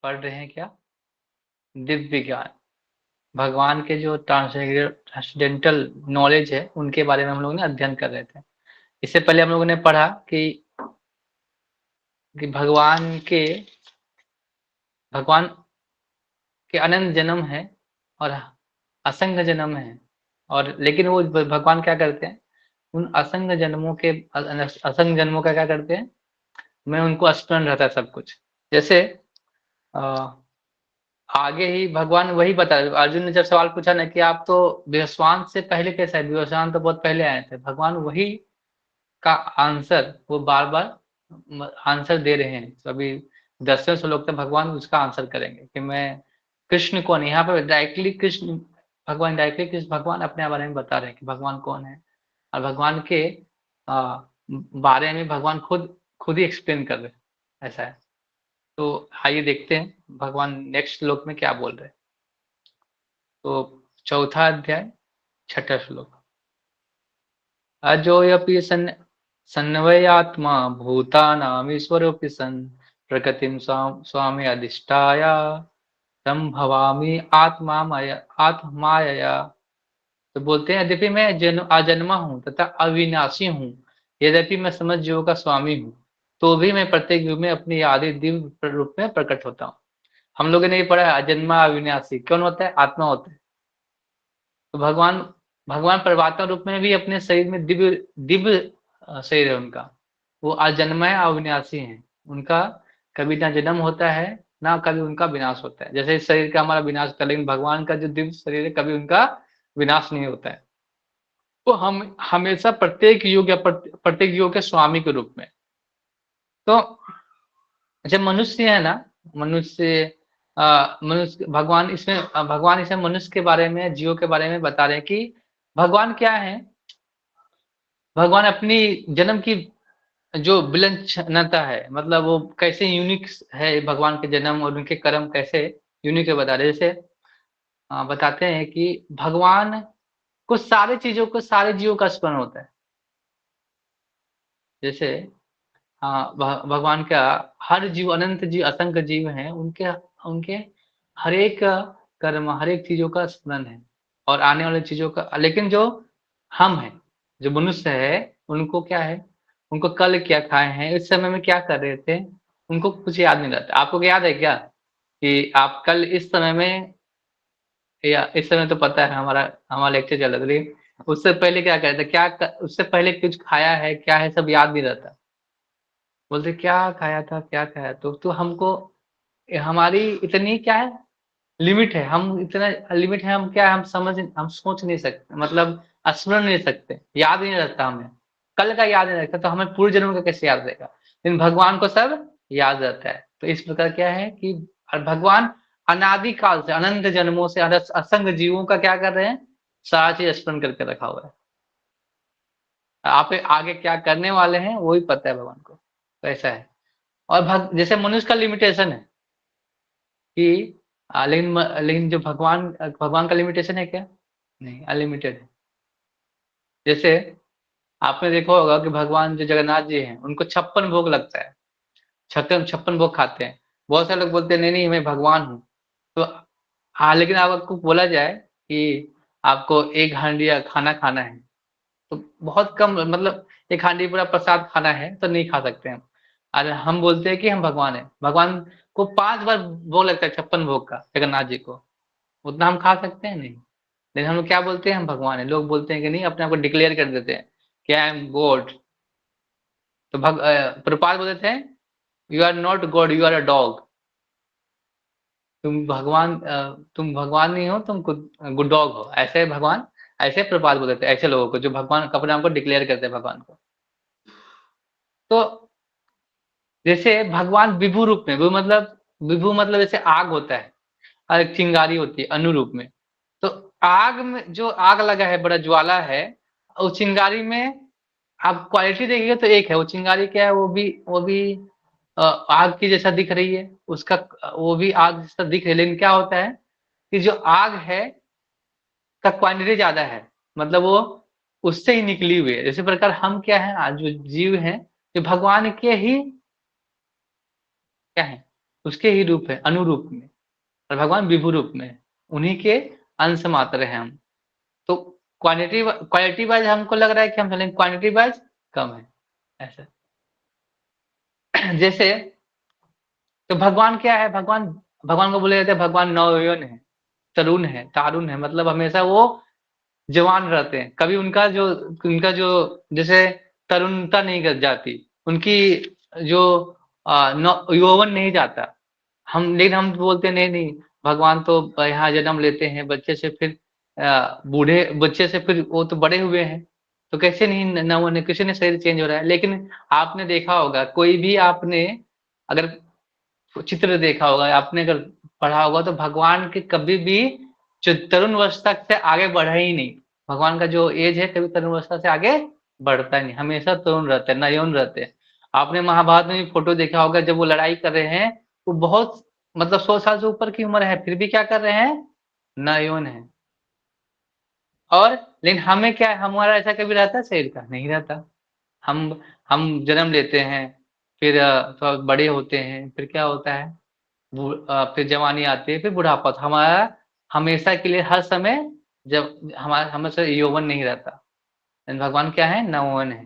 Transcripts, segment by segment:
पढ़ रहे हैं क्या? दिव्य ज्ञान। भगवान के जो ट्रांसेंडेंटल नॉलेज है उनके बारे में हम लोग ने अध्ययन कर रहे थे। इससे पहले हम लोगों ने पढ़ा कि भगवान के अनंत जन्म है और असंख्य जन्म है, और लेकिन वो भगवान क्या करते हैं, उन असंख्य जन्मों के असंख्य जन्मों का क्या करते हैं, मैं उनको स्मरण रहता है सब कुछ। जैसे अ, आगे ही भगवान वही बता रहे, अर्जुन ने जब सवाल पूछा ना कि आप तो विवस्वान से पहले कैसे आए, विवस्वान तो बहुत पहले आए थे, भगवान वही का आंसर वो बार बार आंसर दे रहे हैं। तो अभी 10वें श्लोक तक भगवान उसका आंसर करेंगे कि मैं कृष्ण कौन है। यहाँ पर डायरेक्टली भगवान अपने बारे में बता रहे हैं कि भगवान कौन है, और भगवान के बारे में भगवान खुद खुद ही एक्सप्लेन कर रहे हैं, ऐसा है। तो आइए देखते हैं भगवान नेक्स्ट श्लोक में क्या बोल रहे हैं। तो चौथा अध्याय, छठा श्लोक। अजोऽपि सन्नवयात्मा भूतानामीश्वरोऽपि सन् प्रकृतिं स्वामी अधिष्ठाय संभवामि आत्मायया। तो बोलते हैं यद्यपि मैं अजन्मा हूँ तथा अविनाशी हूँ, यद्यपि मैं समस्त जीवों का स्वामी हूँ, तो भी मैं प्रत्येक युग में अपनी आदि दिव्य रूप में प्रकट होता हूँ। हम लोगों ने ये पढ़ा है अजन्मा अविनाशी कौन होता है, आत्मा होता है। तो भगवान भगवान परमात्मा रूप में भी अपने शरीर में दिव्य दिव्य शरीर है उनका। वो अजन्मा है, अविनाशी है। उनका कभी ना जन्म होता है, ना कभी उनका विनाश होता है। जैसे इस शरीर का हमारा विनाश होता है, लेकिन भगवान का जो दिव्य शरीर है कभी उनका विनाश नहीं होता है। वो हम हमेशा प्रत्येक युग या प्रत्येक युग के स्वामी के रूप में। तो जब मनुष्य है ना, मनुष्य भगवान इसमें मनुष्य के बारे में, जीवों के बारे में बता रहे हैं कि भगवान क्या है। भगवान अपनी जन्म की जो विलक्षणता है, मतलब वो कैसे यूनिक है, भगवान के जन्म और उनके कर्म कैसे यूनिक है बता रहे। जैसे बताते हैं कि भगवान को सारी चीजों को सारे जीवों का स्मरण होता है। जैसे भगवान का हर जीव, अनंत जीव, असंख्य जीव हैं, उनके उनके हर एक कर्म, हर एक चीजों का स्मरण है और आने वाली चीजों का। लेकिन जो हम हैं, जो मनुष्य है, उनको क्या है, उनको कल क्या खाए हैं, इस समय में क्या कर रहे थे, उनको कुछ याद नहीं रहता। आपको याद है क्या कि आप कल इस समय में, या इस समय तो पता है हमारा हमारा लेक्चर चल रहा था, उससे पहले क्या करते, उससे पहले कुछ खाया है क्या है, सब याद नहीं रहता। बोलते क्या खाया था, क्या खाया। तो हमको हमारी इतनी क्या है, लिमिट है, हम इतना लिमिट है, हम क्या है, हम सोच नहीं सकते, मतलब स्मरण नहीं सकते, याद नहीं रहता हमें। कल का याद नहीं रहता तो हमें पूर्व जन्म का कैसे याद रहेगा। लेकिन भगवान को सब याद रहता है। तो इस प्रकार क्या है कि भगवान अनादि काल से, अनंत जन्मों से, असंख्य जीवों का क्या कर रहे हैं, सारा चीज स्मरण करके रखा हुआ है। आप आगे क्या करने वाले हैं वही पता है भगवान को। तो ऐसा है। और जैसे मनुष्य का लिमिटेशन है कि लेकिन जो भगवान का लिमिटेशन है क्या, नहीं, अनलिमिटेड है। जैसे आपने देखा होगा कि भगवान जो जगन्नाथ जी हैं उनको 56 भोग लगता है, 56 भोग खाते हैं। बहुत सारे लोग बोलते हैं नहीं नहीं मैं भगवान हूँ। तो लेकिन आपको बोला जाए कि आपको एक हांडिया खाना खाना है, तो बहुत कम, मतलब एक हांडी पूरा प्रसाद खाना है तो नहीं खा सकते हम। और हम बोलते हैं कि हम भगवान हैं। भगवान को 5 बार भोग लगता है, 56 भोग का, जगन्नाथ जी को। उतना हम खा सकते हैं नहीं। लेकिन हम लोग क्या बोलते हैं, हम भगवान हैं। लोग बोलते हैं कि नहीं, अपने आप को डिक्लेयर कर देते हैं कि आई एम गॉड। तो प्रभुपाद बोलते थे you are not God, you are a dog. तुम भगवान नहीं हो, तुम गुड डॉग हो, ऐसे भगवान, ऐसे प्रभुपाद बोलते थे ऐसे लोगों को जो भगवान अपने आप को डिक्लेयर करते हैं भगवान को। तो जैसे भगवान विभु रूप में, विभु मतलब जैसे आग होता है और एक चिंगारी होती है अनु रूप में। तो आग में जो आग लगा है, बड़ा ज्वाला है, उस चिंगारी में आप क्वालिटी देखिएगा तो एक है। वो चिंगारी क्या है, वो भी आग की जैसा दिख रही है, उसका वो भी आग जैसा दिख रही है। लेकिन क्या होता है कि जो आग है का क्वांटिटी ज्यादा है, मतलब वो उससे ही निकली हुई है। जैसे प्रकार हम क्या है, आज जो जीव हैं, जो भगवान के ही क्या है, उसके ही रूप है, अनुरूप में, और भगवान विभु रूप में है। उन्हीं के अंश मात्र हैं हम। तो क्वालिटी वाइज़ हमको लग रहा है कि हम चलेंगे, क्वांटिटी वाइज़ कम है, ऐसा। जैसे तो भगवान क्या है? भगवान भगवान को बोला जाता है भगवान नवयौवन है, तरुण है, तारुण है, मतलब हमेशा वो जवान रहते हैं। कभी उनका जो जैसे तरुणता नहीं ग जाती, उनकी जो नौ यौवन नहीं जाता। लेकिन हम बोलते हैं नहीं-नहीं, भगवान तो यहाँ जन्म लेते हैं, बच्चे से फिर बूढ़े बच्चे से फिर वो तो बड़े हुए हैं, तो कैसे नहीं न न कैसे नहीं शरीर चेंज हो रहा है। लेकिन आपने देखा होगा, कोई भी आपने अगर चित्र देखा होगा, आपने अगर पढ़ा होगा, तो भगवान के कभी भी जो तरुण अवस्था से आगे बढ़ा ही नहीं। भगवान का जो एज है कभी तरुण अवस्था से आगे बढ़ता ही नहीं, हमेशा तरुण रहते हैं, नयौन रहते हैं। आपने महाभारत में भी फ़ोटो देखा होगा, जब वो लड़ाई कर रहे हैं, वो बहुत मतलब 100 साल से ऊपर की उम्र है, फिर भी क्या कर रहे हैं? नयौन हैं। और लेकिन हमें क्या है, हमारा ऐसा कभी रहता है शरीर का? नहीं रहता। हम हम जन्म लेते हैं, फिर थोड़ा बड़े होते हैं, फिर क्या होता है? फिर जवानी आती है, फिर बुढ़ापा। तो हमारा हमेशा के लिए हर समय जब हमारा हमेशा यौवन नहीं रहता। लेकिन भगवान क्या है? नवयौवन है।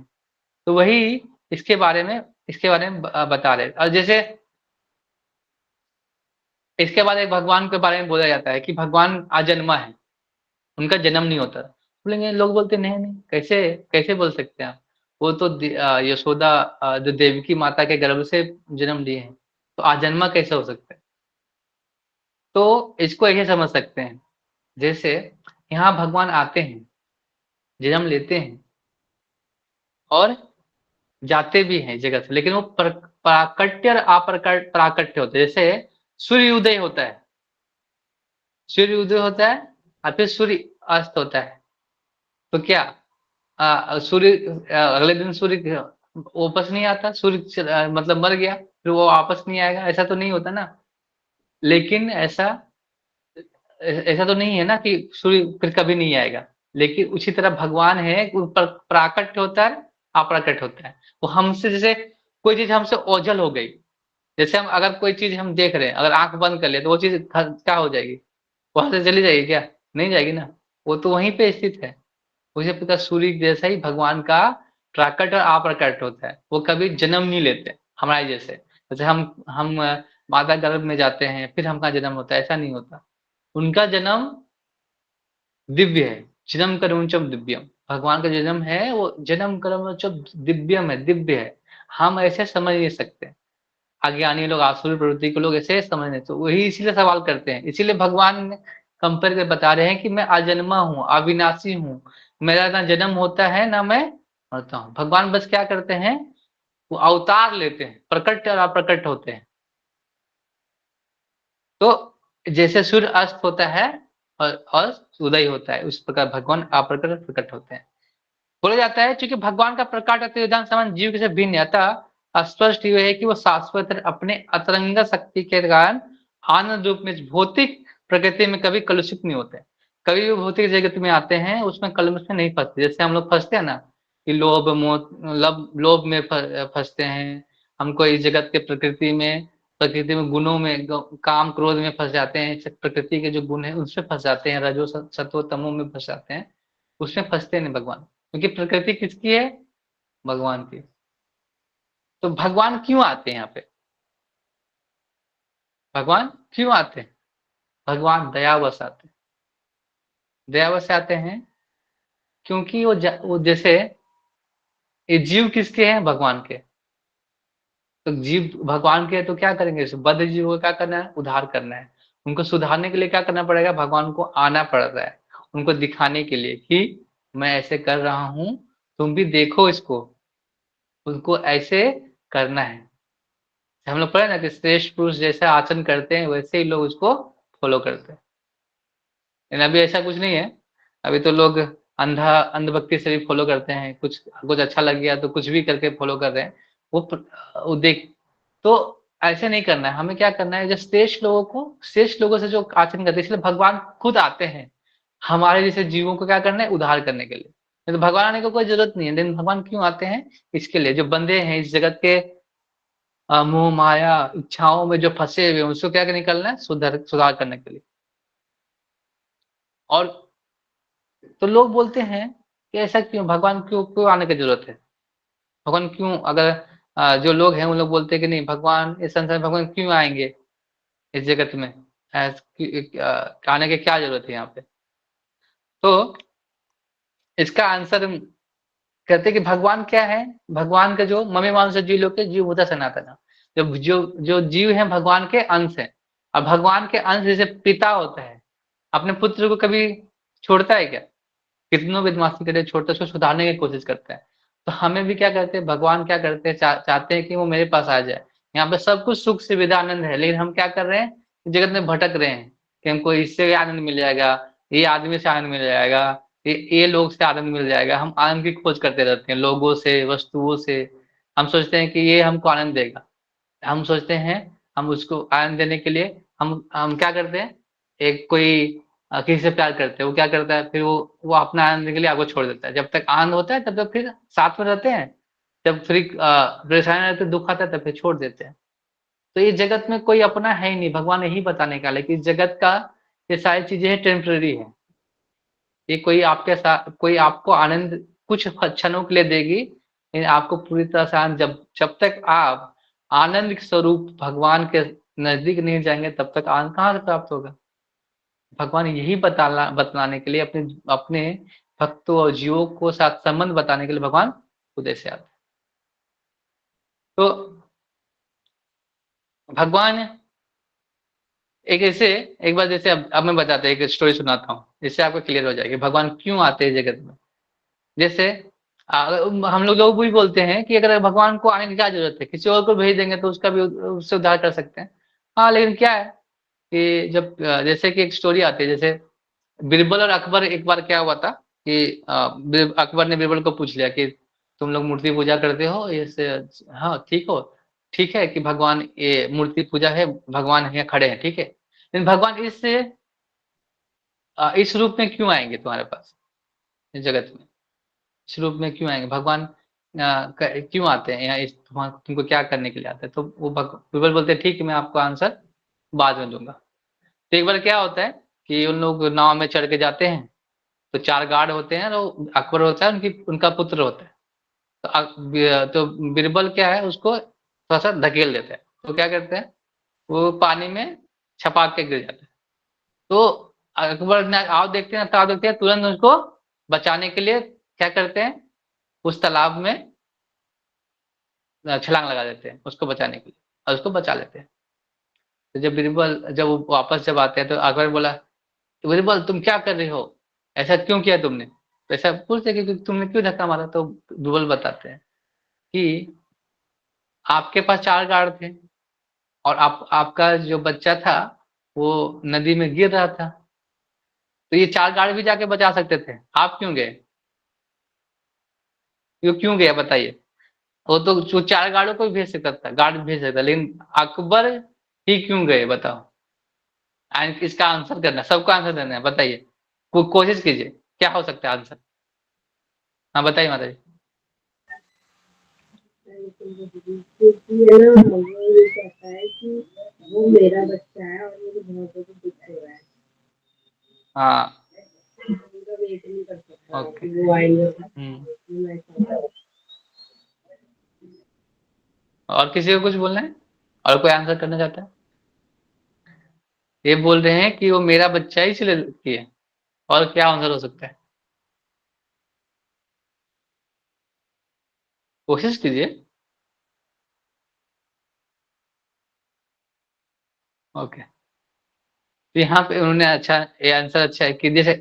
तो वही इसके बारे में बता रहे हैं। और जैसे इसके बाद एक भगवान के बारे में बोला जाता है कि भगवान अजन्मा है, उनका जन्म नहीं होता। बोलेंगे लोग बोलते हैं नहीं, नहीं, कैसे कैसे बोल सकते हैं आप? वो तो यशोदा जो देवकी माता के गर्भ से जन्म लिए हैं, तो अजन्मा कैसे हो सकते हैं? तो इसको ऐसे समझ सकते हैं, जैसे यहाँ भगवान आते हैं, जन्म लेते हैं और जाते भी हैं जगह से, लेकिन वो प्राकट्य और प्राकट्य होते हैं। जैसे सूर्य उदय होता है, सूर्य उदय होता है और फिर सूर्य अस्त होता है। तो क्या सूर्य अगले दिन सूर्य वापस नहीं आता? सूर्य मतलब मर गया, फिर वो वापस नहीं आएगा, ऐसा तो नहीं होता ना। लेकिन ऐसा तो नहीं है ना कि सूर्य फिर कभी नहीं आएगा। लेकिन उसी तरह भगवान है, वो प्राकट्य होता है, अप्राकट्य होता है। वो हमसे जैसे कोई चीज़ हमसे ओझल हो गई, जैसे हम अगर कोई चीज़ हम देख रहे हैं, अगर आँख बंद कर लिया तो वो चीज़ क्या हो जाएगी? वहाँ से चली जाएगी क्या? नहीं जाएगी ना, वो तो वहीं पे स्थित है। उसी प्रकार सूर्य जैसा ही भगवान का प्राकट और अप्रकट होता है। वो कभी जन्म नहीं लेते हमारे जैसे। जैसे हम माता गर्भ में जाते हैं, फिर हमारा जन्म होता है, ऐसा नहीं होता। उनका जन्म दिव्य है, जन्म कर्मच दिव्यम। भगवान का जन्म है, वो जन्म कर्मच दिव्यम है, दिव्य है। हम ऐसे समझ नहीं सकते। अज्ञानी लोग, आसुरी प्रवृत्ति के लोग ऐसे समझ नहीं, तो वही इसीलिए सवाल करते हैं। इसीलिए भगवान कंपेयर कर बता रहे हैं कि मैं अजन्मा हूँ, अविनाशी हूँ। मेरा ना जन्म होता है, ना मैं मरता हूँ। भगवान बस क्या करते हैं? वो अवतार लेते हैं, प्रकट और अप्रकट होते हैं। तो जैसे सूर्य अस्त होता है और उदय होता है, उस प्रकार भगवान अप्रकट और प्रकट होते हैं। बोला जाता है चूंकि भगवान का प्रकाट अतिविधान समान जीव से भिन्न है, अतः स्पष्ट ये है कि वो शाश्वत है, अपने अतरंग शक्ति के कारण आनंद रूप में भौतिक प्रकृति में कभी कलुषित नहीं होते। कभी भी भौतिक जगत में आते हैं, उसमें कलुष में नहीं फंसते। जैसे हम लोग फंसते हैं ना कि लोभ में फंसते हैं। हमको इस जगत के प्रकृति में गुणों में काम क्रोध में फंस जाते हैं। प्रकृति के जो गुण है उसमें फंस जाते हैं, रजो सत्व तमो में फंस जाते हैं। उसमें फंसते नहीं भगवान, क्योंकि प्रकृति किसकी है? भगवान की। तो भगवान क्यों आते हैं यहाँ पे? भगवान क्यों आते हैं? भगवान दयावश आते हैं। दयावश आते हैं क्योंकि वो जैसे ये जीव किसके हैं? भगवान के। तो जीव भगवान के हैं, तो क्या करेंगे? बद्ध जीव को क्या करना है? उद्धार करना है। उनको सुधारने के लिए क्या करना पड़ेगा? भगवान को आना पड़ रहा है, उनको दिखाने के लिए कि मैं ऐसे कर रहा हूं, तुम भी देखो इसको। उनको ऐसे करना है। हम लोग पढ़े ना कि श्रेष्ठ पुरुष जैसा आचरण करते हैं, वैसे ही लोग उसको फॉलो करते हैं। लेकिन अभी ऐसा कुछ नहीं है। अभी तो लोग अंधभक्ति से भी फॉलो करते हैं। कुछ कुछ अच्छा लग गया तो कुछ भी करके फॉलो कर रहे हैं। वो देख, तो ऐसे नहीं करना है। हमें क्या करना है? जो श्रेष्ठ लोगों से जो आचरण करते हैं, इसलिए भगवान खुद आते हैं हमारे जैसे जीवों को क्या करना है? उद्धार करने के लिए। नहीं तो भगवान आने की कोई जरूरत नहीं है। लेकिन भगवान क्यों आते हैं? इसके लिए जो बंदे हैं इस जगत के, मोह माया इच्छाओं में जो फंसे हुए हैं उसको क्या निकलना है, सुधार करने के लिए। और तो लोग बोलते हैं कि ऐसा क्यों, भगवान क्यों क्यों आने की जरूरत है, भगवान क्यों, अगर जो लोग हैं उन लोग बोलते हैं कि नहीं भगवान इस संसार में भगवान क्यों आएंगे इस जगत में, आने की क्या जरूरत है यहाँ पे। तो इसका आंसर कहते हैं कि भगवान क्या है, भगवान का जो ममे मांस जीव लोग के जीव होता सनातन, जो जीव है भगवान के अंश है। और भगवान के अंश जैसे पिता होता है, अपने पुत्र को कभी छोड़ता है क्या, कितनों बदमाशी करे छोड़ता है, उसको सुधारने की कोशिश करता है। तो हमें भी क्या करते हैं, भगवान क्या करते हैं, चाहते हैं कि वो मेरे पास आ जाए। यहाँ पे सब कुछ सुख सुविधा आनंद है, लेकिन हम क्या कर रहे हैं, जगत में भटक रहे हैं कि हमको इससे आनंद मिल जाएगा, ये आदमी से आनंद मिल जाएगा, ये लोग से आनंद मिल जाएगा। हम आनंद की खोज करते रहते हैं, लोगों से, वस्तुओं से। हम सोचते हैं कि ये हमको आनंद देगा, हम सोचते हैं, हम उसको आनंद देने के लिए हम क्या करते हैं, एक कोई किसी से प्यार करते हैं, वो क्या करता है, फिर वो अपना आनंद देने के लिए आपको छोड़ देता है। जब तक आनंद होता है तब तक फिर साथ में रहते हैं, जब फिर परेशानी रहती है, दुख आता है, तब फिर छोड़ देते हैं। तो ये जगत में कोई अपना है ही नहीं, भगवान यही बताने का है कि जगत का ये सारी चीजें हैं टेम्पररी है। ये कोई आपके साथ, कोई आपको आनंद कुछ क्षणों के लिए देगी, लेकिन आपको पूरी तरह से आनंद, जब जब तक आप आनंद के स्वरूप भगवान के नजदीक नहीं जाएंगे तब तक आनंद कहाँ से प्राप्त होगा। भगवान यही बतलाने के लिए अपने अपने भक्तों और जीवों को साथ संबंध बताने के लिए भगवान उदय से आते हैं। तो भगवान एक ऐसे, एक बार जैसे अब मैं बताता हूँ, एक स्टोरी सुनाता हूँ जिससे आपको क्लियर हो जाएगी भगवान क्यों आते हैं जगत में। जैसे हम लोग भी बोलते हैं कि अगर भगवान को आने की क्या जरूरत है, किसी और को भेज देंगे तो उसका भी उससे उद्धार कर सकते हैं। हाँ लेकिन क्या है कि जब जैसे कि एक स्टोरी आती है, जैसे बीरबल और अकबर, एक बार क्या हुआ था कि अकबर ने बीरबल को पूछ लिया कि तुम लोग मूर्ति पूजा करते हो ऐसे, हाँ ठीक हो, ठीक है कि भगवान ये मूर्ति पूजा है, भगवान यहाँ खड़े हैं ठीक है, लेकिन भगवान इस रूप में क्यों आएंगे तुम्हारे पास, इस जगत में इस रूप में क्यों आएंगे भगवान, क्यों आते हैं यहाँ, तुमको क्या करने के लिए आते हैं। तो वो बीरबल बोलते हैं ठीक है मैं आपको आंसर बाद में दूंगा। तो एक बार क्या होता है कि उन लोग नाव में चढ़ के जाते हैं, तो 4 गार्ड होते हैं, तो अकबर होता है उनकी उनका पुत्र होता है। तो तो बीरबल क्या है, उसको थोड़ा सा धकेल देते हैं, तो क्या करते हैं, वो पानी में छपाक के गिर जाते हैं। तो अकबर ने आओ देखते हैं, ताव देखते हैं, तुरंत उसको बचाने के लिए क्या करते हैं, उस तालाब में छलांग लगा देते हैं उसको बचाने के लिए, और उसको बचा लेते हैं। तो जब बीरबल जब वो वापस जब आते हैं तो अकबर बोला, बीरबल तुम क्या कर रहे हो, ऐसा क्यों किया तुमने, तो ऐसा पूछते कि तुमने क्यों धक्का मारा। तो बीरबल बताते हैं कि आपके पास 4 गार्ड थे, और आपका जो बच्चा था वो नदी में गिर रहा था, तो ये 4 गार्ड भी जाके बचा सकते थे, आप क्यों गए, ये क्यों गया बताइए। वो तो जो 4 गार्डों को भी भेज सकता था, गार्ड भेज सकता, लेकिन अकबर ही क्यों गए बताओ। एंड इसका आंसर करना, सबको आंसर देना है, बताइए, कोशिश कीजिए, क्या हो सकता है आंसर। हाँ बताइए माता जी। क्योंकि है ना वो ये कहता है कि वो मेरा बच्चा है और मुझे बहुत ज्यादा दुख हो रहा है, हाँ उनका वेट नहीं कर सकता ओके। कि वो आएंगे। और किसी को कुछ बोलना है, और कोई आंसर करना चाहता है। ये बोल रहे हैं कि वो मेरा बच्चा ही इसलिए किए, और क्या आंसर हो सकता है, कोशिश कीजिए। ओके, तो यहाँ पे उन्होंने अच्छा, ये आंसर अच्छा है कि जैसे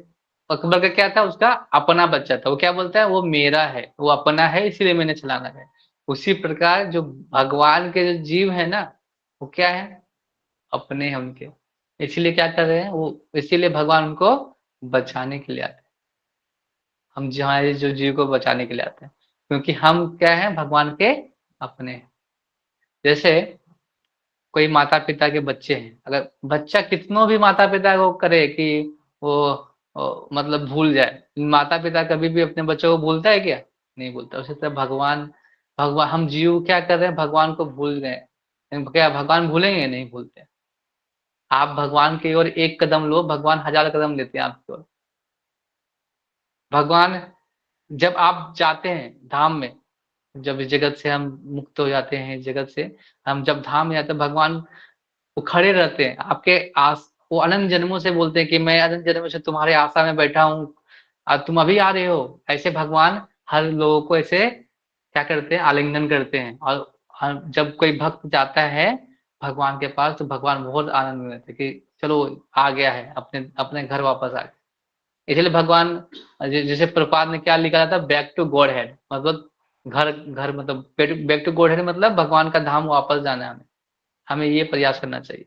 अकबर का क्या था, उसका अपना बच्चा था, वो क्या बोलता है, वो मेरा है, वो अपना है इसीलिए मैंने चलाना है। उसी प्रकार जो भगवान के जो जीव है ना, वो क्या है, अपने हैं उनके, इसीलिए क्या कर रहे हैं वो, इसीलिए भगवान उनको बचाने के लिए आते हैं। हम हमारे जो जीव को बचाने के लिए आते हैं, क्योंकि हम क्या है, भगवान के अपने हैं। जैसे कोई माता पिता के बच्चे हैं, अगर बच्चा कितनों भी माता पिता को करे कि मतलब भूल जाए, माता पिता कभी भी अपने बच्चों को भूलता है क्या, नहीं भूलता। उसी तरह भगवान, हम जीव क्या कर रहे हैं, भगवान को भूल गए। क्या भगवान भूलेंगे? नहीं भूलते। आप भगवान की ओर एक कदम लो, भगवान 1000 कदम लेते हैं आपकी ओर। भगवान जब आप जाते हैं धाम में, जब इस जगत से हम मुक्त हो जाते हैं, इस जगत से हम जब धाम में जाते हैं, भगवान वो खड़े रहते हैं आपके आस, वो अनंत जन्मों से बोलते हैं कि मैं अनंत जन्मों से तुम्हारे आशा में बैठा हूँ, तुम अभी आ रहे हो। ऐसे भगवान हर लोगों को ऐसे क्या करते हैं, आलिंगन करते हैं। और जब कोई भक्त जाता है भगवान के पास, तो भगवान बहुत आनंद में रहते हैं कि चलो आ गया है, अपने अपने घर वापस आ गया। इसलिए भगवान जैसे प्रपाद में क्या लिखा जाता है, बैक टू गॉड हेड, मतलब घर घर मतलब बैक टू गॉड हेड, मतलब भगवान का धाम वापस जाना है हमें। हमें ये प्रयास करना चाहिए।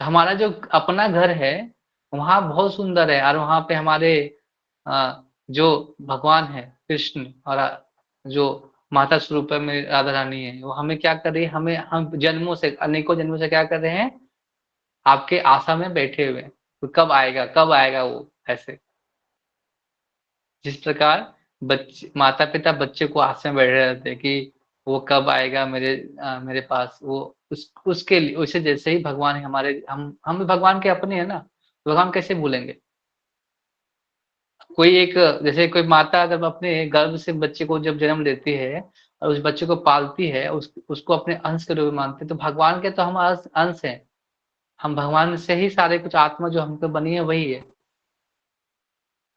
हमारा जो अपना घर है वहाँ बहुत सुंदर है, और वहाँ पे हमारे जो भगवान है कृष्ण, और जो माता स्वरूप में राधा रानी है, वो हमें क्या कर रही है, हमें हम जन्मों से, अनेकों जन्मों से क्या कर रहे हैं, आपके आशा में बैठे हुए हैं। तो कब आएगा वो, ऐसे जिस प्रकार बच्चे, माता पिता बच्चे को आस में बैठे रहते हैं कि वो कब आएगा मेरे पास, वो उसके लिए, उसे जैसे ही भगवान है हमारे, हम भी भगवान के अपने हैं ना, तो भगवान कैसे भूलेंगे। कोई एक, जैसे कोई माता अगर अपने गर्भ से बच्चे को जब जन्म देती है और उस बच्चे को पालती है, उसको अपने अंश के रूप में मानते हैं, तो भगवान के तो हम अंश हैं। हम भगवान से ही सारे कुछ, आत्मा जो हमको बनी है वही है।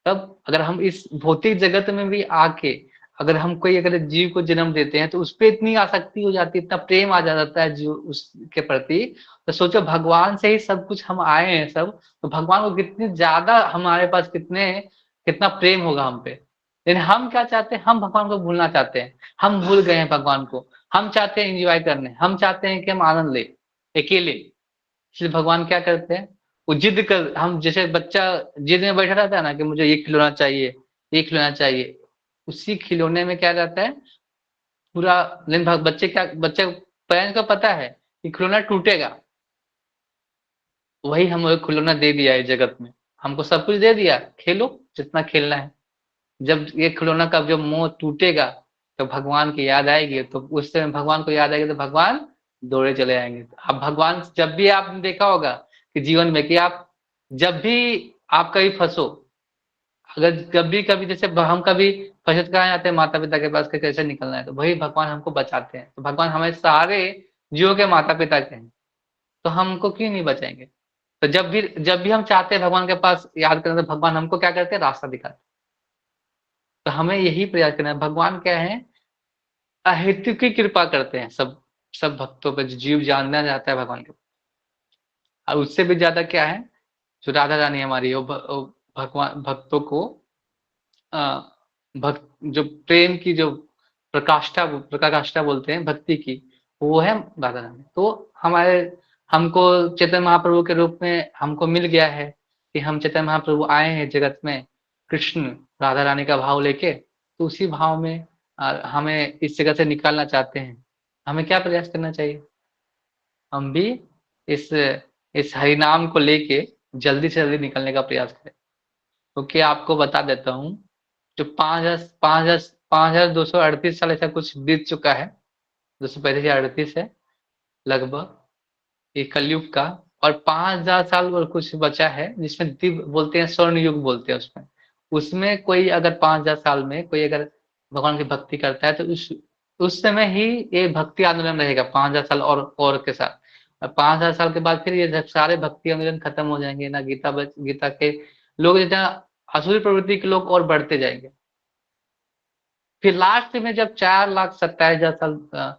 तब अगर हम इस भौतिक जगत में भी आके, अगर हम कोई अगर जीव को जन्म देते हैं, तो उसपे इतनी आसक्ति हो जाती है, इतना प्रेम आ जाता है जीव उसके प्रति। तो सोचो भगवान से ही सब कुछ हम आए हैं सब, तो भगवान को कितनी ज्यादा हमारे पास कितना प्रेम होगा हम पे। लेकिन हम क्या चाहते हैं, हम भगवान को भूलना चाहते हैं। हम भूल गए हैं भगवान को। हम चाहते हैं एंजॉय करने, हम चाहते हैं कि हम आनंद ले अकेले। इसलिए भगवान क्या करते हैं, वो जिद कर, हम जैसे बच्चा जिद में बैठा रहता है ना कि मुझे ये खिलौना चाहिए, ये खिलौना चाहिए, उसी खिलौने में क्या रहता है पूरा। लेकिन बच्चे पेरेंट्स को पता है कि खिलौना टूटेगा। वही हम खिलौना दे दिया है जगत में, हमको सब कुछ दे दिया, खेलो जितना खेलना है। जब ये खिलौना का जब मोह टूटेगा, तो भगवान की याद आएगी, तो उस समय भगवान को याद आएगी, तो भगवान दौड़े चले आएंगे। अब भगवान, जब भी आपने देखा होगा कि जीवन में कि आप जब भी आप कहीं फंसो, अगर कभी कभी जैसे हम कभी फंस कहाँ जाते हैं, माता पिता के पास कि कैसे निकलना है, तो वही भगवान हमको बचाते हैं। तो भगवान हमें सारे जीवों के माता पिता के हैं, तो हमको क्यों नहीं बचाएंगे। तो जब भी हम चाहते हैं भगवान के पास याद करना, तो भगवान हमको क्या करते हैं, रास्ता दिखाते हैं। तो हमें यही प्रयास करना है। भगवान क्या है, अहेतुक की कृपा करते हैं सब सब भक्तों पर, जो जीव जानना चाहता है भगवान के। और उससे भी ज्यादा क्या है, जो राधा रानी हमारी, वो भगवान भक्तों को अ, भक्त जो प्रेम की जो प्रकाष्ठा बोलते हैं भक्ति की, वो है राधा रानी। तो हमारे हमको चैतन्य महाप्रभु के रूप में हमको मिल गया है कि हम चैतन्य महाप्रभु आए हैं जगत में, कृष्ण राधा रानी का भाव लेके। तो उसी भाव में हमें इस जगह से निकालना चाहते हैं। हमें क्या प्रयास करना चाहिए, हम भी इस इस हरिनाम को लेके जल्दी से जल्दी निकलने का प्रयास करें। क्योंकि आपको बता देता हूँ, जो 5,238 साल ऐसा कुछ बीत चुका है, 235 है लगभग, ये कलयुग का। और 5,000 साल और कुछ बचा है, जिसमें दिव्य बोलते हैं, स्वर्ण युग बोलते हैं उसमें। उसमें कोई अगर 5,000 साल में कोई अगर भगवान की भक्ति करता है, तो उस समय ही ये भक्ति आंदोलन रहेगा, 5,000 साल और के साथ। और 5,000 साल के बाद फिर ये सारे भक्ति आंदोलन खत्म हो जाएंगे ना, गीता के लोग जितना असुरी प्रवृत्ति के लोग और बढ़ते जाएंगे। फिर लास्ट में जब 4,27,000 साल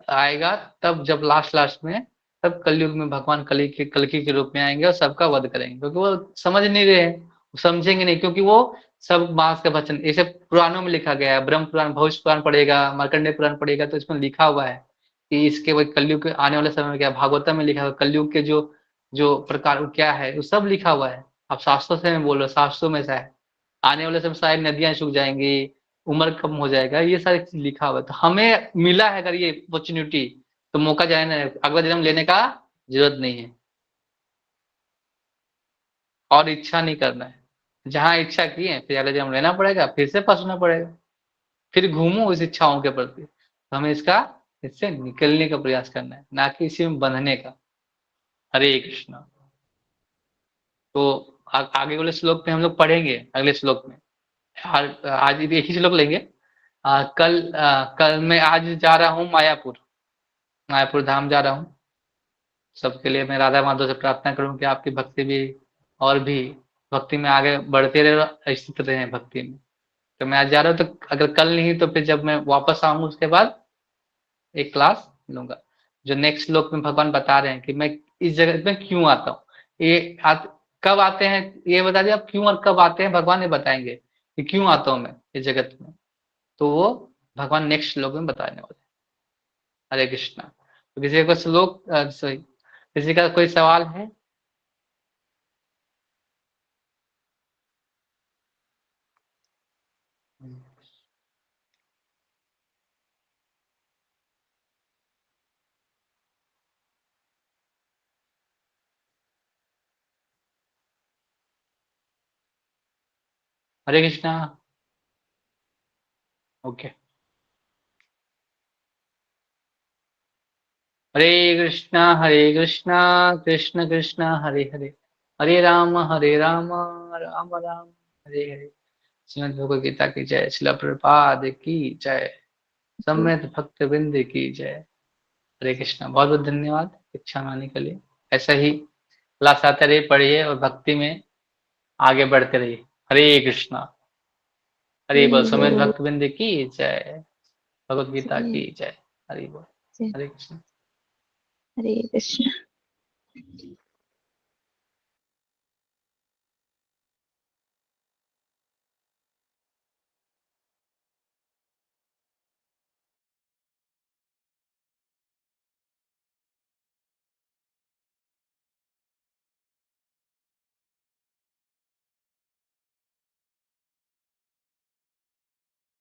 आएगा, तब जब लास्ट में, तब कलयुग में भगवान कल्कि के रूप में आएंगे और सबका वध करेंगे। क्योंकि वो समझ नहीं रहे हैं, वो समझेंगे नहीं, क्योंकि वो सब मांस का भक्षण, इसे पुराणों में लिखा गया है। ब्रह्म पुराण, भविष्य पुराण पढ़ेगा, मार्कंडेय पुराण पढ़ेगा, तो इसमें लिखा हुआ है कि इसके वो कलयुग के आने वाले समय में क्या, भागवतम में लिखा हुआ कलयुग के जो जो प्रकार क्या है, वो सब लिखा हुआ है। अब शास्त्रों से मैं बोल रहा हूँ, शास्त्रों में ऐसा है। आने वाले समय सारी नदियां सूख जाएंगी, उम्र कम हो जाएगा, ये सारी चीज लिखा हुआ है। तो हमें मिला है अगर ये अपॉर्चुनिटी, तो मौका जाए ना, अगला जन्म लेने का जरूरत नहीं है, और इच्छा नहीं करना है। जहां इच्छा की है, फिर अगला जन्म लेना पड़ेगा, फिर से फंसना पड़ेगा, फिर घूमो उस इच्छाओं के प्रति। तो हमें इसका इससे निकलने का प्रयास करना है, ना कि इसी में बंधने का। हरे कृष्णा। तो आगे वाले श्लोक में हम लोग पढ़ेंगे, अगले श्लोक में। आज एक ही श्लोक लेंगे। कल मैं आज जा रहा हूँ मायापुर, मायापुर धाम जा रहा हूँ। सबके लिए मैं राधा माधव से प्रार्थना करूँ कि आपकी भक्ति भी और भी भक्ति में आगे बढ़ते रहे, स्थित रहे भक्ति में। तो मैं आज जा रहा हूँ, तो अगर कल नहीं तो फिर जब मैं वापस आऊंगा उसके बाद एक क्लास लूंगा। जो नेक्स्ट श्लोक में भगवान बता रहे हैं कि मैं इस जगत में क्यों आता हूँ। कब आते हैं ये बता दिया, आप क्यों और कब आते हैं भगवान ये बताएंगे कि क्यों आता हूँ मैं इस जगत में। तो वो भगवान नेक्स्ट श्लोक में बताने वाले हैं। हरे कृष्णा। तो किसी का श्लोक सॉरी, किसी का कोई सवाल है? हरे कृष्णा। ओके। हरे कृष्णा कृष्ण कृष्ण हरे हरे, हरे राम राम राम हरे हरे। श्रीमद् भगवद गीता की जय, शिला प्रभुपाद की जय, सम्यक भक्त बिंद की जय। हरे कृष्णा। बहुत बहुत धन्यवाद शिक्षा माने के लिए। ऐसा ही क्लास आते रहिए, पढ़िए और भक्ति में आगे बढ़ते रहिए। हरे कृष्णा। हरे बोल। हरे सम्यक बोल। भक्त बिंद की जय, भगवद गीता जय की जय। हरे बोल। जय। हरे कृष्ण। हरे कृष्ण।